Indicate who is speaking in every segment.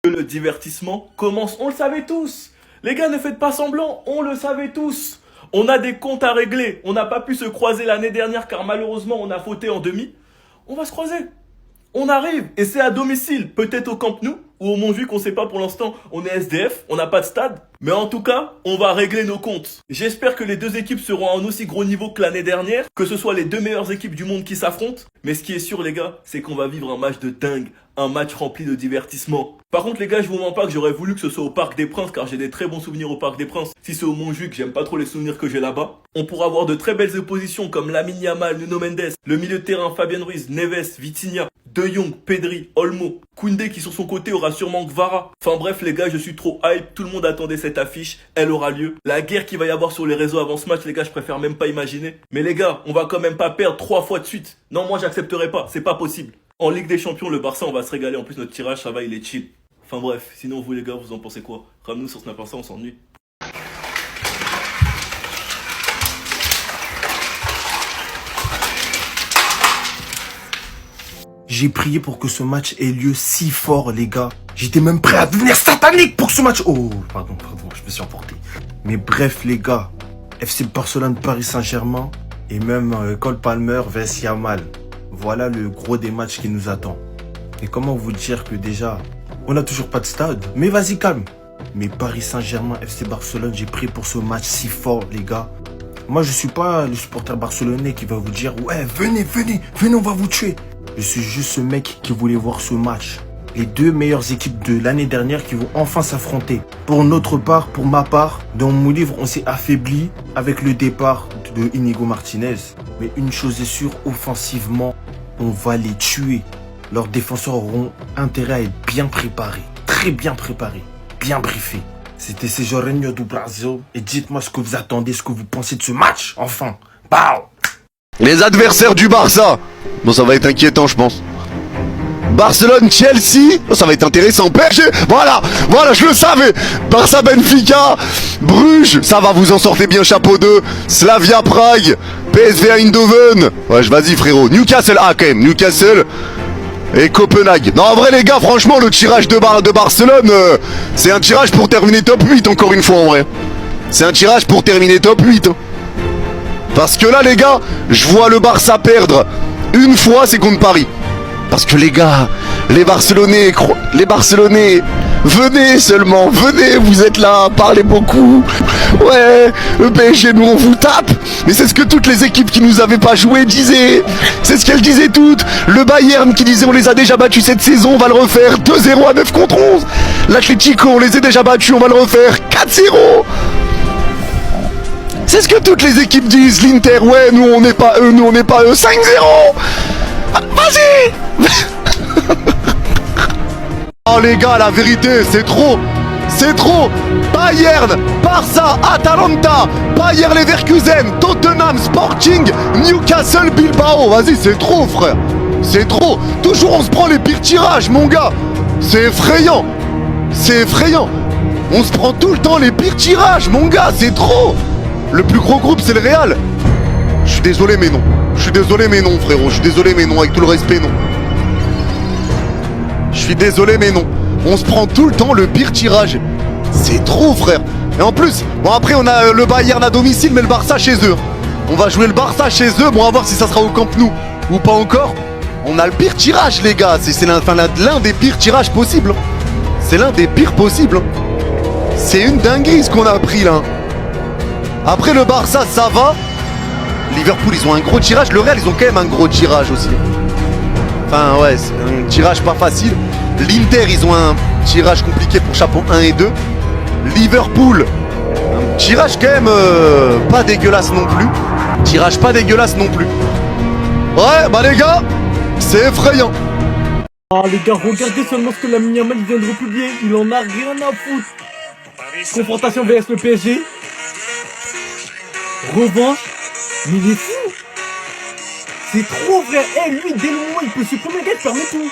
Speaker 1: Que le divertissement commence, on le savait tous. Les gars, ne faites pas semblant, on le savait tous. On a des comptes à régler. On n'a pas pu se croiser l'année dernière car malheureusement on a fauté en demi. On va se croiser. On arrive et c'est à domicile, peut-être au Camp Nou ou au Montjuic, on sait pas pour l'instant. On est SDF, on n'a pas de stade. Mais en tout cas, on va régler nos comptes. J'espère que les deux équipes seront à un aussi gros niveau que l'année dernière, que ce soit les deux meilleures équipes du monde qui s'affrontent. Mais ce qui est sûr les gars, c'est qu'on va vivre un match de dingue, un match rempli de divertissement. Par contre les gars, je vous mens pas que j'aurais voulu que ce soit au Parc des Princes car j'ai des très bons souvenirs au Parc des Princes. Si c'est au Montjuic, j'aime pas trop les souvenirs que j'ai là-bas. On pourra avoir de très belles oppositions comme Lamine Yamal, Nuno Mendes, le milieu de terrain Fabien Ruiz, Neves, Vitinha, De Jong, Pedri, Olmo, Koundé qui sur son côté aura sûrement Gvara. Enfin bref les gars, je suis trop hype, tout le monde attendait cette affiche, elle aura lieu. La guerre qu'il va y avoir sur les réseaux avant ce match les gars, je préfère même pas imaginer. Mais les gars, on va quand même pas perdre 3 fois de suite. Non, moi j'accepterai pas, c'est pas possible. En Ligue des Champions, le Barça, on va se régaler. En plus, notre tirage, ça va, il est chill. Enfin bref, sinon vous les gars, vous en pensez quoi? Ramenez-nous sur Snap Insta, on s'ennuie.
Speaker 2: J'ai prié pour que ce match ait lieu si fort, les gars. J'étais même prêt à devenir satanique pour ce match. Oh, pardon, je me suis emporté. Mais bref, les gars, FC Barcelone, Paris Saint-Germain et même Cole Palmer vs Yamal. Voilà le gros des matchs qui nous attend. Et comment vous dire que déjà, on n'a toujours pas de stade. Mais vas-y, calme. Mais Paris Saint-Germain, FC Barcelone, j'ai prié pour ce match si fort, les gars. Moi, je suis pas le supporter barcelonais qui va vous dire « Ouais, venez, on va vous tuer ». Je suis juste ce mec qui voulait voir ce match. Les deux meilleures équipes de l'année dernière qui vont enfin s'affronter. Pour notre part, pour ma part, dans mon livre, on s'est affaibli avec le départ de Inigo Martinez. Mais une chose est sûre, offensivement, on va les tuer. Leurs défenseurs auront intérêt à être bien préparés. Très bien préparés. Bien briefés. C'était Sejourinho do Brasil. Et dites-moi ce que vous attendez, ce que vous pensez de ce match. Enfin. Pow!
Speaker 3: Les adversaires du Barça. Bon, ça va être inquiétant, je pense. Barcelone-Chelsea. Oh, ça va être intéressant. PSG. Voilà, je le savais. Barça-Benfica. Bruges. Ça va, vous en sortez bien, chapeau 2. Slavia Prague. PSV Eindhoven. Ouais, vas-y, frérot. Newcastle. Ah, quand même. Newcastle. Et Copenhague. Non, en vrai, les gars, franchement, le tirage de Barcelone, c'est un tirage pour terminer top 8, encore une fois, en vrai. C'est un tirage pour terminer top 8. Hein. Parce que là, les gars, je vois le Barça perdre une fois, c'est contre Paris. Parce que les gars, les Barcelonais, venez seulement, venez, vous êtes là, parlez beaucoup. Ouais, le PSG, nous on vous tape. Mais c'est ce que toutes les équipes qui nous avaient pas joué disaient. C'est ce qu'elles disaient toutes. Le Bayern qui disait on les a déjà battus cette saison, on va le refaire 2-0 à 9 contre 11. L'Atlético, on les a déjà battus, on va le refaire 4-0. C'est ce que toutes les équipes disent. L'Inter, ouais, nous on n'est pas eux, 5-0. Ah, vas-y. Oh les gars, la vérité, c'est trop. Bayern, Barça, Atalanta, Bayer Leverkusen, Tottenham, Sporting, Newcastle, Bilbao. Vas-y, c'est trop, frère. C'est trop. Toujours on se prend les pires tirages, mon gars. C'est effrayant. On se prend tout le temps les pires tirages, mon gars. C'est trop. Le plus gros groupe, c'est le Real. Je suis désolé, mais non. Frérot. Je suis désolé, mais non. Avec tout le respect, non. Je suis désolé, mais non. On se prend tout le temps le pire tirage. C'est trop, frère. Et en plus, bon, après, on a le Bayern à domicile, mais le Barça chez eux. On va jouer le Barça chez eux. Bon, on va voir si ça sera au Camp Nou ou pas encore. On a le pire tirage, les gars. C'est l'un des pires tirages possibles. C'est l'un des pires possibles. C'est une dinguerie ce qu'on a pris là. Après le Barça, ça va. Liverpool, ils ont un gros tirage. Le Real, ils ont quand même un gros tirage aussi. Enfin, ouais, c'est un tirage pas facile. L'Inter, ils ont un tirage compliqué pour chapeau 1 et 2. Liverpool, un tirage quand même pas dégueulasse non plus. Ouais, bah les gars, c'est effrayant.
Speaker 1: Ah les gars, regardez seulement ce que Lamine Yamal vient de republier. Il en a rien à foutre. Confrontation vs le PSG. Revanche. Mais il est fou. C'est trop vrai. Lui, dès le moment il peut supprimer, le gars, il permet tout.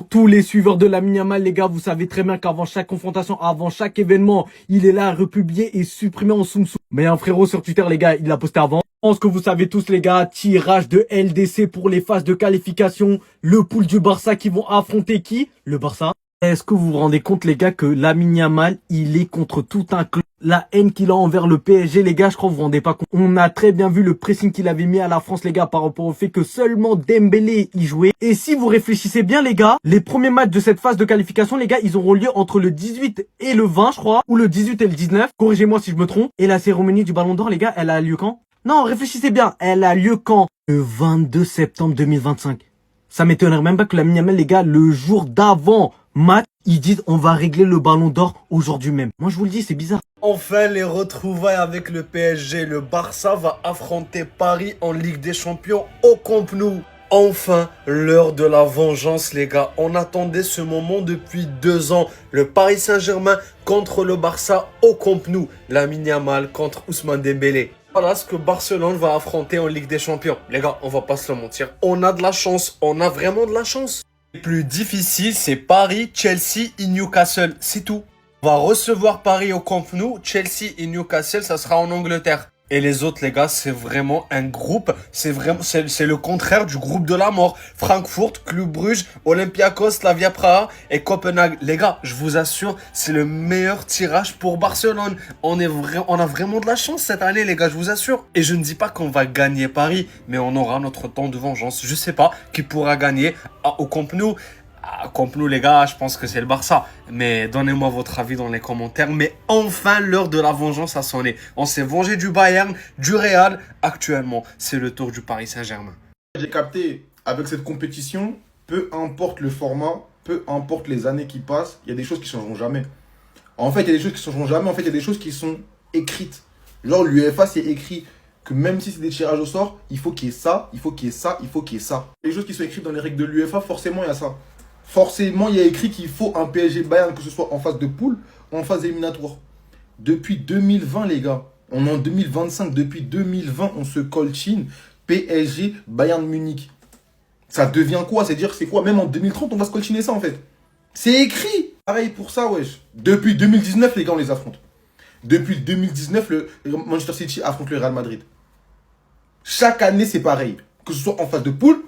Speaker 1: Tous les suiveurs de Lamine Yamal, les gars, vous savez très bien qu'avant chaque confrontation, avant chaque événement, il est là à republier et supprimer en soum. Mais un frérot sur Twitter, les gars, il l'a posté avant. Je pense que vous savez tous, les gars, tirage de LDC pour les phases de qualification. Le pool du Barça qui vont affronter qui? Le Barça.
Speaker 4: Est-ce que vous vous rendez compte, les gars, que Lamine Yamal, il est contre tout un club? La haine qu'il a envers le PSG, les gars, je crois que vous vous rendez pas compte. On a très bien vu le pressing qu'il avait mis à la France, les gars, par rapport au fait que seulement Dembélé y jouait. Et si vous réfléchissez bien, les gars, les premiers matchs de cette phase de qualification, les gars, ils auront lieu entre le 18 et le 20, je crois, ou le 18 et le 19. Corrigez-moi si je me trompe. Et la cérémonie du Ballon d'Or, les gars, elle a lieu quand? Non, réfléchissez bien. Elle a lieu quand? Le 22 septembre 2025. Ça m'étonnerait même pas que Lamine Yamal, les gars, le jour d'avant match, ils disent on va régler le Ballon d'Or aujourd'hui même. Moi, je vous le dis, c'est bizarre.
Speaker 2: Enfin, les retrouvailles avec le PSG. Le Barça va affronter Paris en Ligue des Champions au Camp Nou. Enfin, l'heure de la vengeance, les gars. On attendait ce moment depuis 2 ans. Le Paris Saint-Germain contre le Barça au Camp Nou. Lamine Yamal contre Ousmane Dembélé. Voilà ce que Barcelone va affronter en Ligue des Champions. Les gars, on va pas se le mentir. On a de la chance. On a vraiment de la chance. Le plus difficile, c'est Paris, Chelsea et Newcastle. C'est tout. On va recevoir Paris au Camp Nou. Chelsea et Newcastle, ça sera en Angleterre. Et les autres, les gars, c'est vraiment un groupe. C'est le contraire du groupe de la mort. Francfort, Club Bruges, Olympiakos, Slavia Praha et Copenhague. Les gars, je vous assure, c'est le meilleur tirage pour Barcelone. On a vraiment de la chance cette année, les gars, je vous assure. Et je ne dis pas qu'on va gagner Paris, mais on aura notre temps de vengeance. Je sais pas qui pourra gagner au Camp Nou. Camp Nou, les gars, je pense que c'est le Barça. Mais donnez-moi votre avis dans les commentaires. Mais enfin, l'heure de la vengeance a sonné. On s'est vengé du Bayern, du Real. Actuellement, c'est le tour du Paris Saint-Germain.
Speaker 5: J'ai capté, avec cette compétition, peu importe le format, peu importe les années qui passent, il y a des choses qui ne changeront jamais. En fait, il y a des choses qui ne changeront jamais. En fait, il y a des choses qui sont écrites. Genre, l'UEFA, c'est écrit que même si c'est des tirages au sort, il faut qu'il y ait ça, il faut qu'il y ait ça, il faut qu'il y ait ça. Les choses qui sont écrites dans les règles de l'UEFA, forcément, il y a ça. Forcément, il y a écrit qu'il faut un PSG Bayern, que ce soit en phase de poule ou en phase éliminatoire. Depuis 2020, les gars, on est en 2025. Depuis 2020, on se coltine PSG Bayern Munich. Ça devient quoi? C'est-à-dire, c'est quoi? Même en 2030, on va se coltiner ça, en fait. C'est écrit. Pareil pour ça, wesh. Depuis 2019, les gars, on les affronte. Depuis 2019, le Manchester City affronte le Real Madrid. Chaque année, c'est pareil. Que ce soit en phase de poule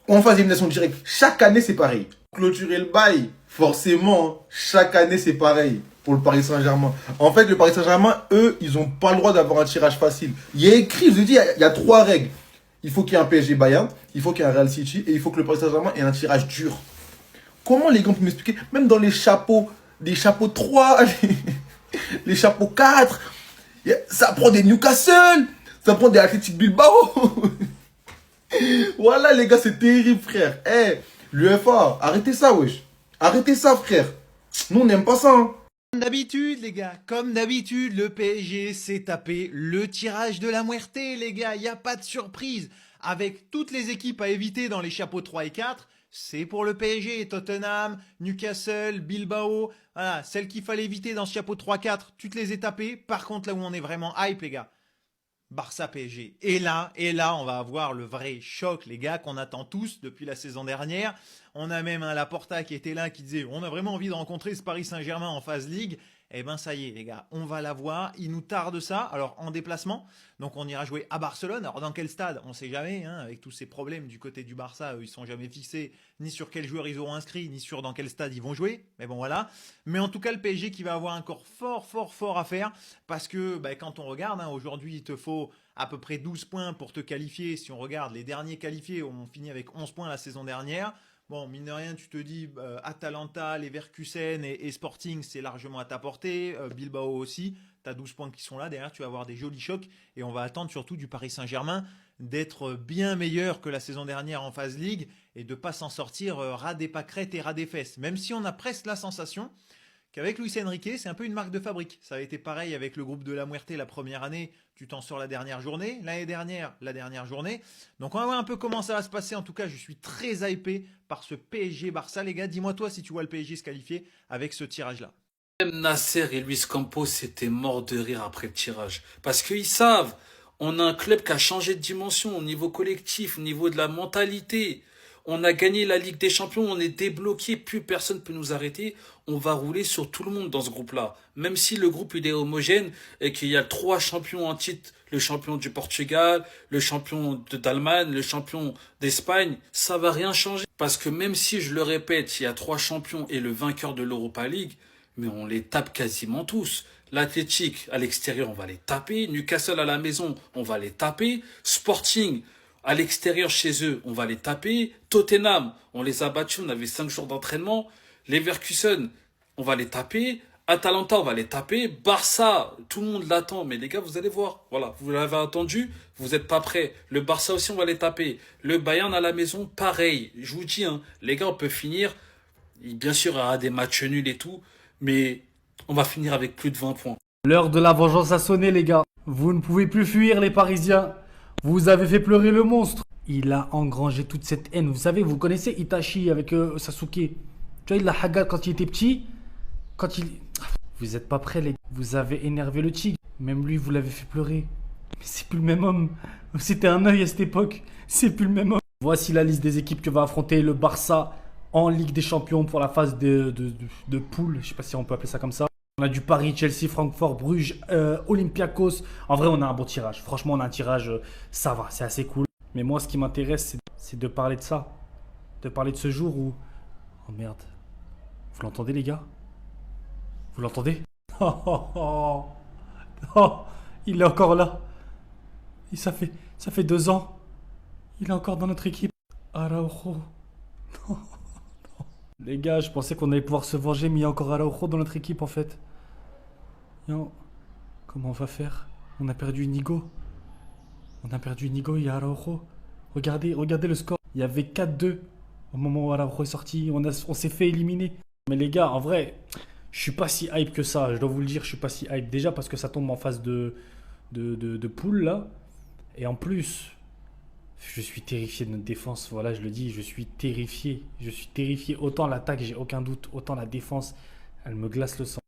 Speaker 5: ou en phase d'élimination directe. Chaque année, c'est pareil. Clôturer le bail, forcément, chaque année, c'est pareil pour le Paris Saint-Germain. En fait, le Paris Saint-Germain, eux, ils n'ont pas le droit d'avoir un tirage facile. Il y a écrit, je vous ai dit, il y a 3 règles. Il faut qu'il y ait un PSG Bayern, il faut qu'il y ait un Real City et il faut que le Paris Saint-Germain ait un tirage dur. Comment les gars peuvent m'expliquer? Même dans les chapeaux 3, les chapeaux 4, ça prend des Newcastle, ça prend des Athletic Bilbao. Voilà les gars, c'est terrible frère. L'UEFA, arrêtez ça wesh. Arrêtez ça frère. Nous on n'aime pas ça.
Speaker 6: Comme d'habitude, les gars, comme d'habitude, le PSG s'est tapé le tirage de la muerte, les gars. Il n'y a pas de surprise. Avec toutes les équipes à éviter dans les chapeaux 3 et 4, c'est pour le PSG. Tottenham, Newcastle, Bilbao. Voilà, celles qu'il fallait éviter dans ce chapeau 3-4, tu te les as tapées. Par contre, là où on est vraiment hype, les gars, Barça PSG. Et là, on va avoir le vrai choc, les gars, qu'on attend tous depuis la saison dernière. On a même un Laporta qui était là, qui disait on a vraiment envie de rencontrer ce Paris Saint-Germain en phase Ligue. Eh ben ça y est, les gars, on va la voir. Il nous tarde ça. Alors en déplacement, donc on ira jouer à Barcelone. Alors dans quel stade? On sait jamais. Hein, avec tous ces problèmes du côté du Barça, ils sont jamais fixés ni sur quel joueur ils auront inscrit, ni sur dans quel stade ils vont jouer. Mais bon voilà. Mais en tout cas, le PSG qui va avoir encore fort à faire, parce que quand on regarde, hein, aujourd'hui, il te faut à peu près 12 points pour te qualifier. Si on regarde les derniers qualifiés, on finit avec 11 points la saison dernière. Bon, mine de rien, tu te dis, Atalanta, Leverkusen et Sporting, c'est largement à ta portée. Bilbao aussi, tu as 12 points qui sont là. Derrière, tu vas avoir des jolis chocs. Et on va attendre surtout du Paris Saint-Germain d'être bien meilleur que la saison dernière en phase Ligue et de ne pas s'en sortir ras des pâquerettes et ras des fesses. Même si on a presque la sensation qu'avec Luis Enrique, c'est un peu une marque de fabrique. Ça a été pareil avec le groupe de la Muerte la première année. Tu t'en sors la dernière journée. L'année dernière, la dernière journée. Donc on va voir un peu comment ça va se passer. En tout cas, je suis très hypé par ce PSG-Barça. Les gars, dis-moi toi si tu vois le PSG se qualifier avec ce tirage-là.
Speaker 7: Même Nasser et Luis Campos étaient morts de rire après le tirage. Parce qu'ils savent, on a un club qui a changé de dimension au niveau collectif, au niveau de la mentalité. On a gagné la Ligue des Champions, on est débloqué, plus personne peut nous arrêter. On va rouler sur tout le monde dans ce groupe-là. Même si le groupe il est homogène et qu'il y a 3 champions en titre, le champion du Portugal, le champion d'Allemagne, le champion d'Espagne, ça va rien changer. Parce que même si, je le répète, il y a 3 champions et le vainqueur de l'Europa League, mais on les tape quasiment tous. L'Athletic, à l'extérieur, on va les taper. Newcastle, à la maison, on va les taper. Sporting, à l'extérieur, chez eux, on va les taper. Tottenham, on les a battus, on avait 5 jours d'entraînement. Leverkusen, on va les taper. Atalanta, on va les taper. Barça, tout le monde l'attend. Mais les gars, vous allez voir. Voilà, vous l'avez attendu, vous n'êtes pas prêts. Le Barça aussi, on va les taper. Le Bayern à la maison, pareil. Je vous dis, hein, les gars, on peut finir. Bien sûr, il y aura des matchs nuls et tout. Mais on va finir avec plus de 20 points.
Speaker 4: L'heure de la vengeance a sonné, les gars. Vous ne pouvez plus fuir, les Parisiens. Vous avez fait pleurer le monstre. Il a engrangé toute cette haine. Vous savez, vous connaissez Itachi avec Sasuke. Tu vois, il l'a haga quand il était petit. Quand il... Vous êtes pas prêts, les gars. Vous avez énervé le tigre. Même lui, vous l'avez fait pleurer. Mais c'est plus le même homme. C'était un œil à cette époque. C'est plus le même homme. Voici la liste des équipes que va affronter le Barça en Ligue des Champions pour la phase de poule. Je sais pas si on peut appeler ça comme ça. On a du Paris, Chelsea, Francfort, Bruges, Olympiakos. En vrai, on a un bon tirage. Franchement, on a un tirage, ça va, c'est assez cool. Mais moi, ce qui m'intéresse, c'est de parler de ça. De parler de ce jour où... Oh merde. Vous l'entendez, les gars? Vous l'entendez? Oh, oh, oh. Oh, il est encore là. Et ça fait 2 ans. Il est encore dans notre équipe. Araujo. Non. Les gars, je pensais qu'on allait pouvoir se venger, mais il y a encore Araujo dans notre équipe en fait. Yo, comment on va faire? On a perdu Inigo. On a perdu Inigo, il y a Araujo. Regardez le score. Il y avait 4-2 au moment où Araujo est sorti. On s'est fait éliminer. Mais les gars, en vrai, je suis pas si hype que ça. Je dois vous le dire, je suis pas si hype. Déjà parce que ça tombe en phase de poule là. Et en plus... Je suis terrifié de notre défense, voilà, je le dis, je suis terrifié. Je suis terrifié. Autant l'attaque, j'ai aucun doute, autant la défense, elle me glace le sang.